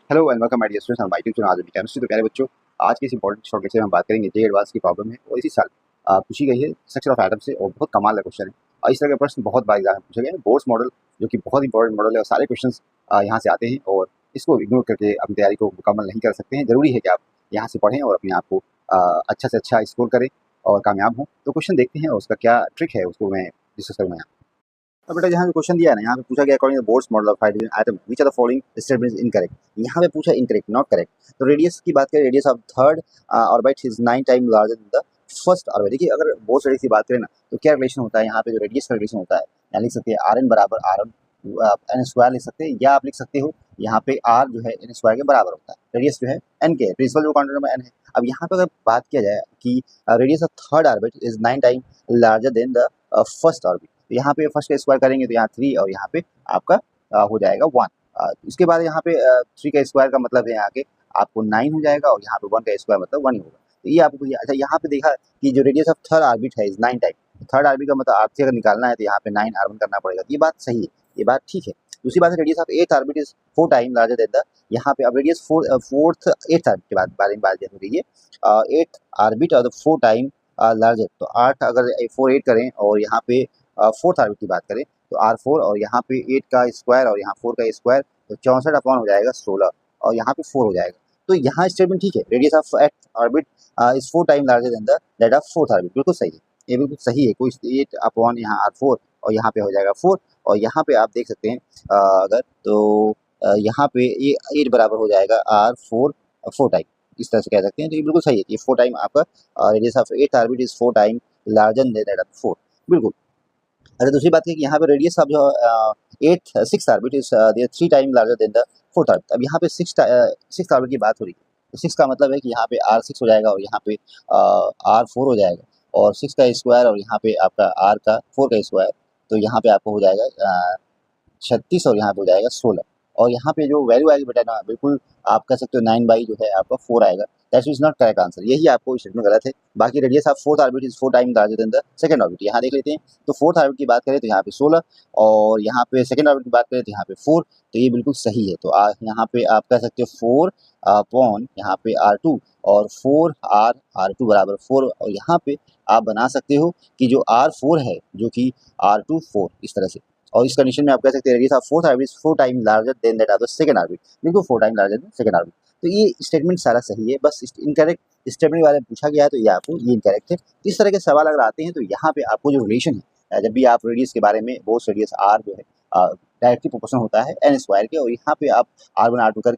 Hello and welcome my dear students, हम YouTube channel Azadi chemistry. तो प्यारे बच्चों, आज के इस इंपॉर्टेंट शॉर्ट लेक्चर में हम बात करेंगे जे एडवांस की प्रॉब्लम है और इसी साल पूछी गई है स्ट्रक्चर ऑफ एटम से और बहुत कमाल का क्वेश्चन है। और इस तरह के प्रश्न बहुत बार एग्जाम में पूछे गए हैं। बोर्ड्स मॉडल जो कि बहुत इंपॉर्टेंट मॉडल है और सारे क्वेश्चन यहाँ से आते हैं और इसको इग्नोर करके अपनी तैयारी को मुकम्मल नहीं कर सकते हैं। जरूरी है कि आप यहाँ से पढ़ें और अपने आप को अच्छा से अच्छा स्कोर करें और कामयाब हों। तो क्वेश्चन देखते हैं और उसका क्या ट्रिक है उसको मैं डिस्कस करूँगा। अब बेटा यहाँ जो क्वेश्चन दिया है ना, यहाँ पे पूछा गया according to Bohr's model of hydrogen atom which are the following statements incorrect. यहाँ पे पूछा इनकरेक्ट, नॉट करेक्ट। तो रेडियस की बात करें, radius of third orbit is 9 time larger than the first orbit. देखिए, अगर बोर्ड्स रेडियस की बात करें ना, तो क्या रिलेशन होता है यहाँ पे, जो रेडियस का रिलेशन होता है यहाँ लिख सकते हैं आर एन बराबर आर एन एन स्क्वायर लिख सकते हैं, या आप लिख सकते हो यहाँ पे आर जो है एन स्क्वायर के बराबर होता है। रेडियस जो है एन के, प्रिंसिपल जो क्वांटम नंबर एन है। अब यहाँ पे अगर बात किया जाए कि radius of third orbit is 9 time larger than the first orbit, तो यहाँ पे फर्स्ट का स्क्वायर करेंगे तो यहाँ 3 और यहाँ पे आपका हो जाएगा 1। इसके बाद यहाँ पे 3 का स्क्वायर का मतलब है यहाँ के आपको 9 हो जाएगा और यहाँ पे 1 का स्क्वायर मतलब 1 ही होगा। तो ये आपको अच्छा, यहाँ पे देखा कि जो रेडियस ऑफ थर्ड ऑर्बिट है इज 9 टाइम। थर्ड ऑर्बिट का मतलब आपसे अगर निकालना है तो यहाँ पे 9 R1 करना पड़ेगा। तो ये बात सही है, ये बात ठीक है। दूसरी बात है, रेडियस ऑफ एथ orbit is 4 time larger than the, यहाँ पे अब रेडियस फोर्थ एथ ऑर्बिट के बारे में बात हो रही है। एथ ऑर्बिट और 4 टाइम लार्जर, तो 8 अगर 4 8 करें और यहाँ पे फोर्थ ऑर्बिट की बात करें तो R4 और यहाँ पे 8 का स्क्वायर और यहाँ 4 का स्क्वायर, तो 64 अपॉन हो जाएगा 16 और यहाँ पे 4 हो जाएगा। तो यहाँ स्टेटमेंट ठीक है, radius of eight orbit is 4 time larger than the that of fourth orbit, बिल्कुल सही है, ये बिल्कुल सही है। कोई 8 अपॉन यहाँ R4 और यहाँ पे हो जाएगा 4 और यहाँ पे आप देख सकते हैं अगर तो यहाँ पे ये 8 बराबर हो जाएगा R4 4 टाइम, इस तरह से कह सकते हैं। तो ये बिल्कुल सही है कि 4 टाइम आपका radius of eight orbit is 4 time larger than that of 4, बिल्कुल। अच्छा, दूसरी बात है कि यहाँ पे रेडियस ऑफ जो eight six orbit is there 3 time larger than the fourth orbit. अब यहाँ पे सिक्स ऑर्बिट की बात हो रही है, तो 6 का मतलब है कि यहाँ पे R6 हो जाएगा और यहाँ पे R4 हो जाएगा और 6 का स्क्वायर और यहाँ पे आपका R का 4 का स्क्वायर, तो यहाँ पे आपको हो जाएगा 36 और यहाँ पे हो जाएगा 16 और यहाँ पे जो वैल्यू आएगी बेटा ना, बिल्कुल आप कह सकते हो 9 बाई जो है आपका 4 आएगा। That is not correct answer, यही आपको स्टेटमेंट गलत है। बाकी radius of fourth orbit is 4 time larger than the second orbit, यहाँ देख लेते हैं। तो फोर्थ ऑर्बिट की बात करें तो यहाँ पे 16 और यहाँ पे सेकंड ऑर्बिट की बात करें तो यहाँ पे 4, तो ये बिल्कुल सही है। तो यहाँ पे आप कह सकते हो 4 अपॉन यहाँ पे R2 और 4 R2 बराबर 4 और यहाँ पे आप बना सकते हो कि जो R4 है जो कि R2 4 इस तरह से, और इस कंडीशन में आप कह सकते हैं radius of fourth orbit is 4 time larger than that of the second orbit, बिल्कुल 4 time larger then second orbit. तो ये स्टेटमेंट सारा सही है, बस इनकरेक्ट स्टेटमेंट वाले पूछा गया है तो ये आपको ये इनकरेक्ट है। इस तरह के सवाल अगर आते हैं तो यहाँ पे आपको जो रिलेशन है, जब भी आप रेडियस के बारे में, बोथ रेडियस आर जो है डायरेक्टली प्रोपोर्शनल होता है एन स्क्वायर के, और यहाँ पे आप R1 R2 कर